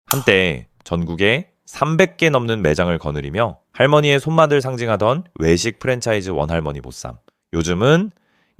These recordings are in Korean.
한때 전국에 300개 넘는 매장을 거느리며 할머니의 손맛을 상징하던 외식 프랜차이즈 원할머니 보쌈. 요즘은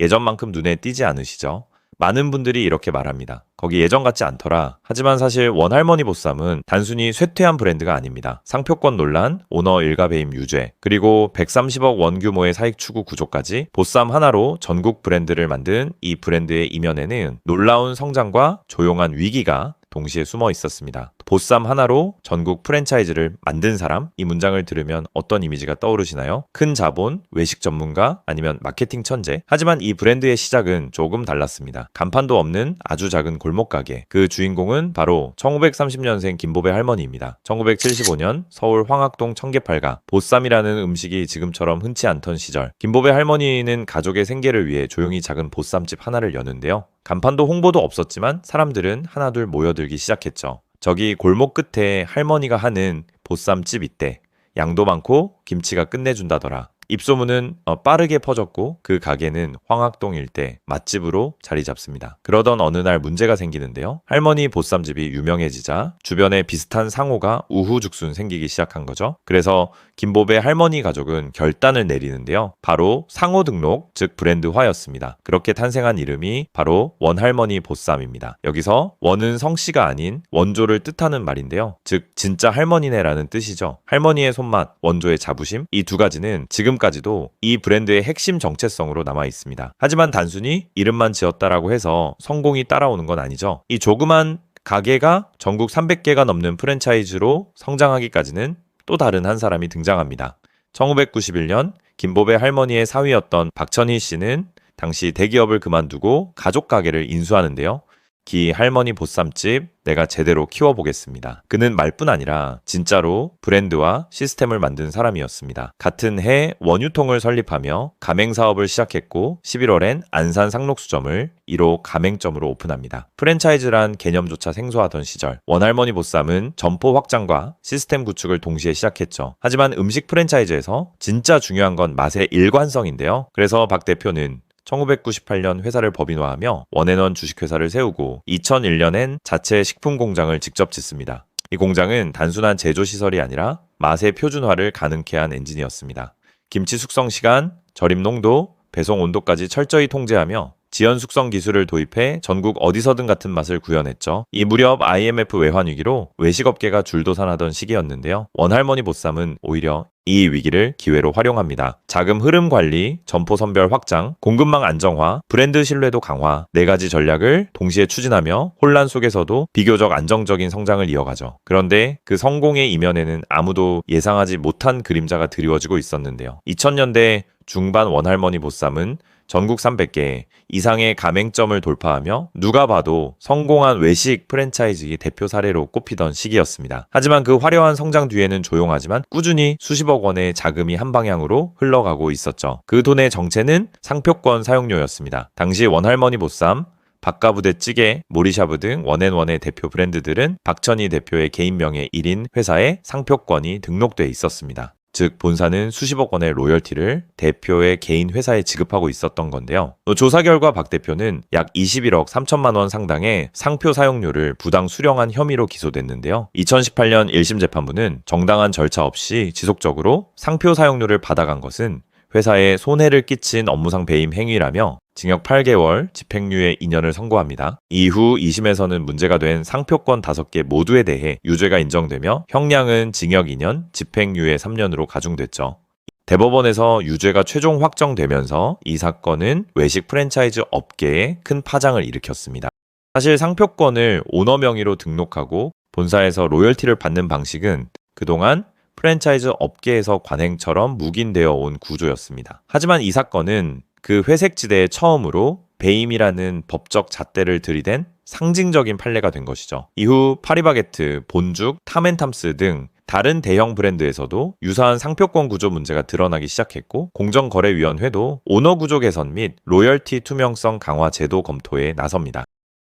예전만큼 눈에 띄지 않으시죠? 많은 분들이 이렇게 말합니다. 거기 예전 같지 않더라. 하지만 사실 원할머니 보쌈은 단순히 쇠퇴한 브랜드가 아닙니다. 상표권 논란, 오너 일가 배임 유죄, 그리고 130억 원 규모의 사익 추구 구조까지 보쌈 하나로 전국 브랜드를 만든 이 브랜드의 이면에는 놀라운 성장과 조용한 위기가 동시에 숨어 있었습니다. 보쌈 하나로 전국 프랜차이즈를 만든 사람, 이 문장을 들으면 어떤 이미지가 떠오르시나요? 큰 자본, 외식 전문가, 아니면 마케팅 천재? 하지만 이 브랜드의 시작은 조금 달랐습니다. 간판도 없는 아주 작은 골목 가게. 그 주인공은 바로 1930년생 김보배 할머니입니다. 1975년 서울 황학동 청계팔가 보쌈이라는 음식이 지금처럼 흔치 않던 시절, 김보배 할머니는 가족의 생계를 위해 조용히 작은 보쌈집 하나를 여는데요. 간판도 홍보도 없었지만 사람들은 하나둘 모여들기 시작했죠. 저기 골목 끝에 할머니가 하는 보쌈집 있대. 양도 많고 김치가 끝내준다더라. 입소문은 빠르게 퍼졌고 그 가게는 황학동 일대 맛집으로 자리 잡습니다. 그러던 어느 날 문제가 생기는데요. 할머니 보쌈집이 유명해지자 주변에 비슷한 상호가 우후죽순 생기기 시작한 거죠. 그래서 김보배 할머니 가족은 결단을 내리는데요. 바로 상호 등록, 즉 브랜드화였습니다. 그렇게 탄생한 이름이 바로 원할머니 보쌈입니다. 여기서 원은 성씨가 아닌 원조를 뜻하는 말인데요. 즉 진짜 할머니네라는 뜻이죠. 할머니의 손맛, 원조의 자부심, 이 두 가지는 지금까지도 이 브랜드의 핵심 정체성으로 남아 있습니다. 하지만 단순히 이름만 지었다라고 해서 성공이 따라오는 건 아니죠. 이 조그만 가게가 전국 300개가 넘는 프랜차이즈로 성장하기까지는 또 다른 한 사람이 등장합니다. 1991년 김보배 할머니의 사위였던 박천희 씨는 당시 대기업을 그만두고 가족 가게를 인수하는데요. 기 할머니 보쌈집 내가 제대로 키워보겠습니다. 그는 말뿐 아니라 진짜로 브랜드와 시스템을 만든 사람이었습니다. 같은 해 원유통을 설립하며 가맹사업을 시작했고 11월엔 안산 상록수점을 1호 가맹점으로 오픈합니다. 프랜차이즈란 개념조차 생소하던 시절 원할머니 보쌈은 점포 확장과 시스템 구축을 동시에 시작했죠. 하지만 음식 프랜차이즈에서 진짜 중요한 건 맛의 일관성인데요. 그래서 박 대표는 1998년 회사를 법인화하며 원앤원 주식회사를 세우고 2001년엔 자체 식품 공장을 직접 짓습니다. 이 공장은 단순한 제조시설이 아니라 맛의 표준화를 가능케 한 엔진이었습니다. 김치 숙성 시간, 절임 농도, 배송 온도까지 철저히 통제하며 지연 숙성 기술을 도입해 전국 어디서든 같은 맛을 구현했죠. 이 무렵 IMF 외환 위기로 외식업계가 줄도산하던 시기였는데요. 원할머니 보쌈은 오히려 이 위기를 기회로 활용합니다. 자금 흐름 관리, 점포 선별 확장, 공급망 안정화, 브랜드 신뢰도 강화, 4가지 전략을 동시에 추진하며 혼란 속에서도 비교적 안정적인 성장을 이어가죠. 그런데 그 성공의 이면에는 아무도 예상하지 못한 그림자가 드리워지고 있었는데요. 2000년대 중반 원할머니 보쌈은 전국 300개 이상의 가맹점을 돌파하며 누가 봐도 성공한 외식 프랜차이즈의 대표 사례로 꼽히던 시기였습니다. 하지만 그 화려한 성장 뒤에는 조용하지만 꾸준히 수십억 원의 자금이 한 방향으로 흘러가고 있었죠. 그 돈의 정체는 상표권 사용료였습니다. 당시 원할머니 보쌈, 박가부대찌개, 모리샤브 등 원앤원의 대표 브랜드들은 박천희 대표의 개인 명의 1인 회사에 상표권이 등록돼 있었습니다. 즉 본사는 수십억 원의 로열티를 대표의 개인 회사에 지급하고 있었던 건데요. 조사 결과 박 대표는 약 21억 3천만 원 상당의 상표 사용료를 부당 수령한 혐의로 기소됐는데요. 2018년 1심 재판부는 정당한 절차 없이 지속적으로 상표 사용료를 받아간 것은 회사에 손해를 끼친 업무상 배임 행위라며 징역 8개월, 집행유예 2년을 선고합니다. 이후 2심에서는 문제가 된 상표권 5개 모두에 대해 유죄가 인정되며 형량은 징역 2년, 집행유예 3년으로 가중됐죠. 대법원에서 유죄가 최종 확정되면서 이 사건은 외식 프랜차이즈 업계에 큰 파장을 일으켰습니다. 사실 상표권을 오너 명의로 등록하고 본사에서 로열티를 받는 방식은 그동안 프랜차이즈 업계에서 관행처럼 묵인되어 온 구조였습니다. 하지만 이 사건은 그 회색지대에 처음으로 배임이라는 법적 잣대를 들이댄 상징적인 판례가 된 것이죠. 이후 파리바게트, 본죽, 탐앤탐스 등 다른 대형 브랜드에서도 유사한 상표권 구조 문제가 드러나기 시작했고 공정거래위원회도 오너 구조 개선 및 로열티 투명성 강화 제도 검토에 나섭니다.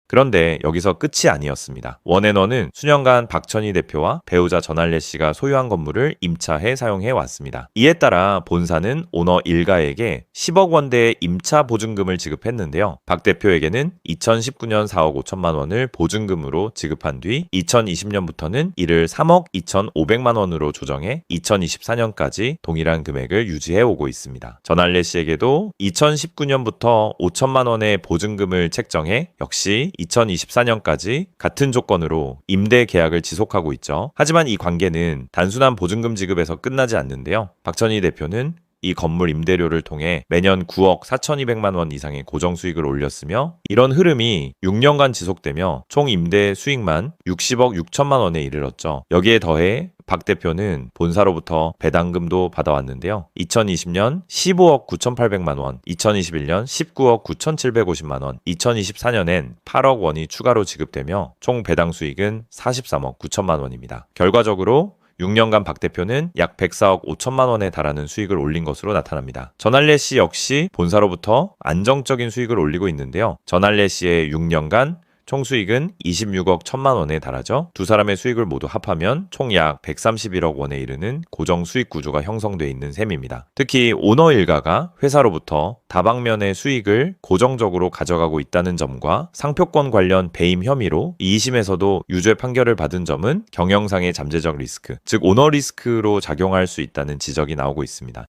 그런데 여기서 끝이 아니었습니다. 원앤원은 수년간 박천희 대표와 배우자 전할래 씨가 소유한 건물을 임차해 사용해 왔습니다. 이에 따라 본사는 오너 일가에게 10억 원대의 임차 보증금을 지급했는데요. 박 대표에게는 2019년 4억 5천만 원을 보증금으로 지급한 뒤 2020년부터는 이를 3억 2,500만 원으로 조정해 2024년까지 동일한 금액을 유지해 오고 있습니다. 전할래 씨에게도 2019년부터 5천만 원의 보증금을 책정해 역시 2024년까지 같은 조건으로 임대 계약을 지속하고 있죠. 하지만 이 관계는 단순한 보증금 지급에서 끝나지 않는데요. 박천희 대표는 이 건물 임대료를 통해 매년 9억 4,200만 원 이상의 고정 수익을 올렸으며 이런 흐름이 6년간 지속되며 총 임대 수익만 60억 6천만 원에 이르렀죠. 여기에 더해 박 대표는 본사로부터 배당금도 받아왔는데요. 2020년 15억 9,800만 원, 2021년 19억 9,750만 원, 2024년엔 8억 원이 추가로 지급되며 총 배당 수익은 43억 9천만 원입니다. 결과적으로 6년간 박 대표는 약 104억 5천만 원에 달하는 수익을 올린 것으로 나타납니다. 전할래 씨 역시 본사로부터 안정적인 수익을 올리고 있는데요. 전할래 씨의 6년간 총 수익은 26억 1천만 원에 달하죠. 두 사람의 수익을 모두 합하면 총 약 131억 원에 이르는 고정 수익 구조가 형성돼 있는 셈입니다. 특히 오너 일가가 회사로부터 다방면의 수익을 고정적으로 가져가고 있다는 점과 상표권 관련 배임 혐의로 2심에서도 유죄 판결을 받은 점은 경영상의 잠재적 리스크, 즉 오너 리스크로 작용할 수 있다는 지적이 나오고 있습니다.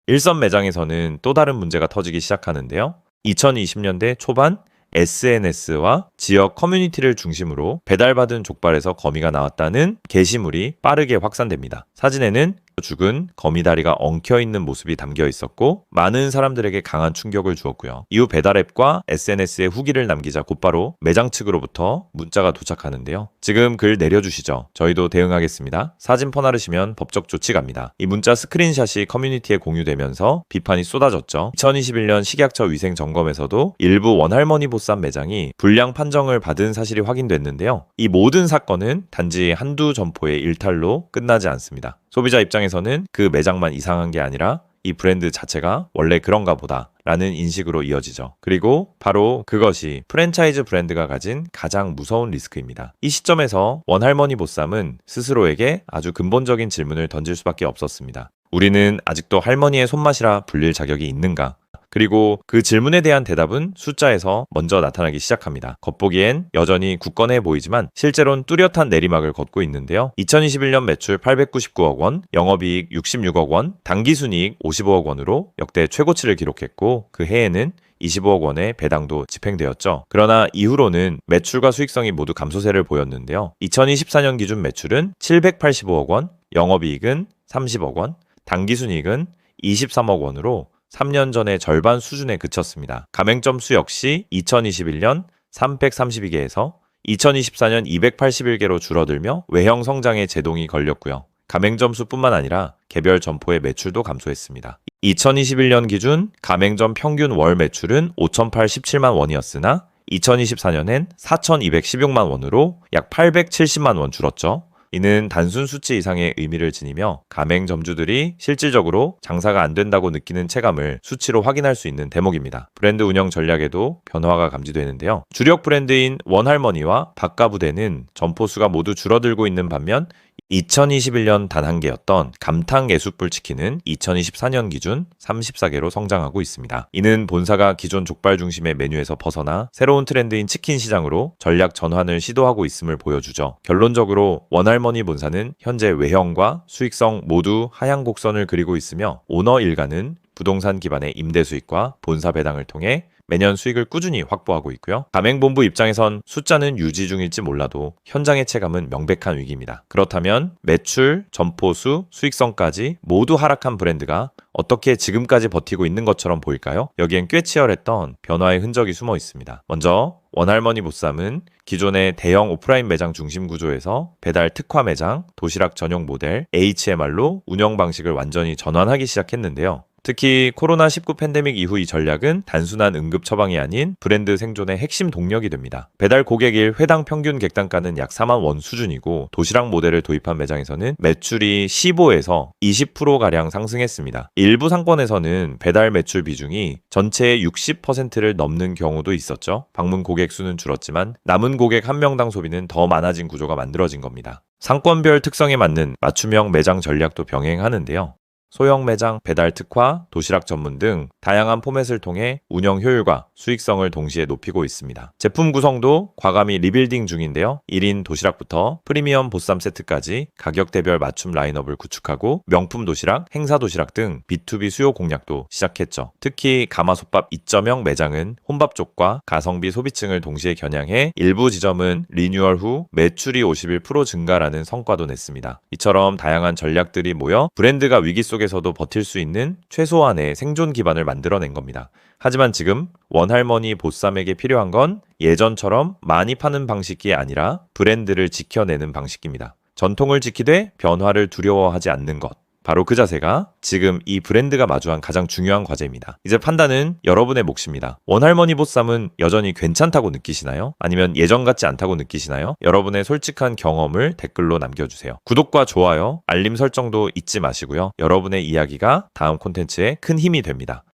일선 매장에서는 또 다른 문제가 터지기 시작하는데요. 2020년대 초반 SNS와 지역 커뮤니티를 중심으로 배달받은 족발에서 거미가 나왔다는 게시물이 빠르게 확산됩니다. 사진에는 죽은 거미다리가 엉켜있는 모습이 담겨 있었고 많은 사람들에게 강한 충격을 주었고요. 이후 배달앱과 SNS에 후기를 남기자 곧바로 매장 측으로부터 문자가 도착하는데요. 지금 글 내려주시죠. 저희도 대응하겠습니다. 사진 퍼나르시면 법적 조치 갑니다. 이 문자 스크린샷이 커뮤니티에 공유되면서 비판이 쏟아졌죠. 2021년 식약처 위생 점검에서도 일부 원할머니 보쌈 매장이 불량 판정을 받은 사실이 확인됐는데요. 이 모든 사건은 단지 한두 점포의 일탈로 끝나지 않습니다. 소비자 입장에서는 그 매장만 이상한 게 아니라 이 브랜드 자체가 원래 그런가 보다 라는 인식으로 이어지죠. 그리고 바로 그것이 프랜차이즈 브랜드가 가진 가장 무서운 리스크입니다. 이 시점에서 원할머니 보쌈은 스스로에게 아주 근본적인 질문을 던질 수밖에 없었습니다. 우리는 아직도 할머니의 손맛이라 불릴 자격이 있는가? 그리고 그 질문에 대한 대답은 숫자에서 먼저 나타나기 시작합니다. 겉보기엔 여전히 굳건해 보이지만 실제로는 뚜렷한 내리막을 걷고 있는데요. 2021년 매출 899억 원, 영업이익 66억 원, 당기순이익 55억 원으로 역대 최고치를 기록했고 그 해에는 25억 원의 배당도 집행되었죠. 그러나 이후로는 매출과 수익성이 모두 감소세를 보였는데요. 2024년 기준 매출은 785억 원, 영업이익은 30억 원, 당기순이익은 23억 원으로 3년 전의 절반 수준에 그쳤습니다. 가맹점 수 역시 2021년 332개에서 2024년 281개로 줄어들며 외형 성장에 제동이 걸렸고요. 가맹점 수뿐만 아니라 개별 점포의 매출도 감소했습니다. 2021년 기준 가맹점 평균 월 매출은 5,087만 원이었으나 2024년엔 4,216만 원으로 약 870만 원 줄었죠. 이는 단순 수치 이상의 의미를 지니며 가맹점주들이 실질적으로 장사가 안 된다고 느끼는 체감을 수치로 확인할 수 있는 대목입니다. 브랜드 운영 전략에도 변화가 감지되는데요. 주력 브랜드인 원할머니와 박가부대는 점포 수가 모두 줄어들고 있는 반면 2021년 단 한 개였던 감탕예숯불 치킨은 2024년 기준 34개로 성장하고 있습니다. 이는 본사가 기존 족발 중심의 메뉴에서 벗어나 새로운 트렌드인 치킨 시장으로 전략 전환을 시도하고 있음을 보여주죠. 결론적으로 원할머니 본사는 현재 외형과 수익성 모두 하향 곡선을 그리고 있으며 오너 일가는 부동산 기반의 임대 수익과 본사 배당을 통해 매년 수익을 꾸준히 확보하고 있고요. 가맹본부 입장에선 숫자는 유지 중일지 몰라도 현장의 체감은 명백한 위기입니다. 그렇다면 매출, 점포수, 수익성까지 모두 하락한 브랜드가 어떻게 지금까지 버티고 있는 것처럼 보일까요? 여기엔 꽤 치열했던 변화의 흔적이 숨어 있습니다. 먼저 원할머니 보쌈은 기존의 대형 오프라인 매장 중심 구조에서 배달 특화 매장, 도시락 전용 모델, HMR로 운영 방식을 완전히 전환하기 시작했는데요. 특히 코로나19 팬데믹 이후 이 전략은 단순한 응급 처방이 아닌 브랜드 생존의 핵심 동력이 됩니다. 배달 고객일 회당 평균 객단가는 약 4만 원 수준이고 도시락 모델을 도입한 매장에서는 매출이 15에서 20%가량 상승했습니다. 일부 상권에서는 배달 매출 비중이 전체의 60%를 넘는 경우도 있었죠. 방문 고객 수는 줄었지만 남은 고객 한 명당 소비는 더 많아진 구조가 만들어진 겁니다. 상권별 특성에 맞는 맞춤형 매장 전략도 병행하는데요. 소형 매장, 배달 특화, 도시락 전문 등 다양한 포맷을 통해 운영 효율과 수익성을 동시에 높이고 있습니다. 제품 구성도 과감히 리빌딩 중인데요. 1인 도시락부터 프리미엄 보쌈 세트까지 가격대별 맞춤 라인업을 구축하고 명품 도시락, 행사 도시락 등 B2B 수요 공략도 시작했죠. 특히 가마솥밥 2.0 매장은 혼밥 쪽과 가성비 소비층을 동시에 겨냥해 일부 지점은 리뉴얼 후 매출이 51% 증가라는 성과도 냈습니다. 이처럼 다양한 전략들이 모여 브랜드가 위기 속에서도 버틸 수 있는 최소한의 생존 기반을 만들어낸 겁니다. 하지만 지금 원할머니 보쌈에게 필요한 건 예전처럼 많이 파는 방식이 아니라 브랜드를 지켜내는 방식입니다. 전통을 지키되 변화를 두려워하지 않는 것. 바로 그 자세가 지금 이 브랜드가 마주한 가장 중요한 과제입니다. 이제 판단은 여러분의 몫입니다. 원할머니 보쌈은 여전히 괜찮다고 느끼시나요? 아니면 예전 같지 않다고 느끼시나요? 여러분의 솔직한 경험을 댓글로 남겨주세요. 구독과 좋아요, 알림 설정도 잊지 마시고요. 여러분의 이야기가 다음 콘텐츠에 큰 힘이 됩니다.